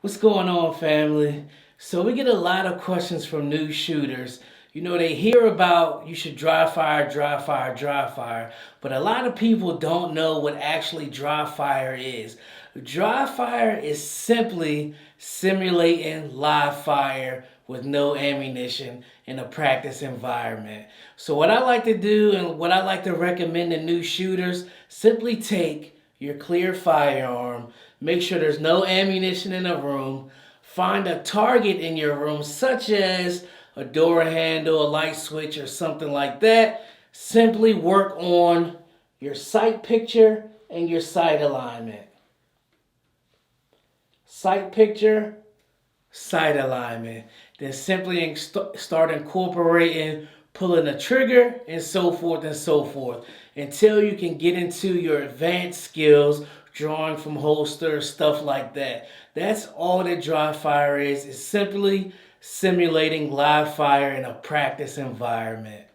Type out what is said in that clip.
What's going on, family? So we get a lot of questions from new shooters. They hear about you should dry fire, dry fire, dry fire, but a lot of people don't know what actually dry fire is. Dry fire is simply simulating live fire with no ammunition in a practice environment. So what I like to do and what I like to recommend to new shooters, simply take your clear firearm, make sure there's no ammunition in the room, find a target in your room, such as a door handle, a light switch, or something like that. Simply work on your sight picture and your sight alignment. Sight picture, sight alignment. Then simply start incorporating pulling the trigger and so forth and so forth until you can get into your advanced skills, drawing from holsters, stuff like that. That's all that dry fire is. It's simply simulating live fire in a practice environment.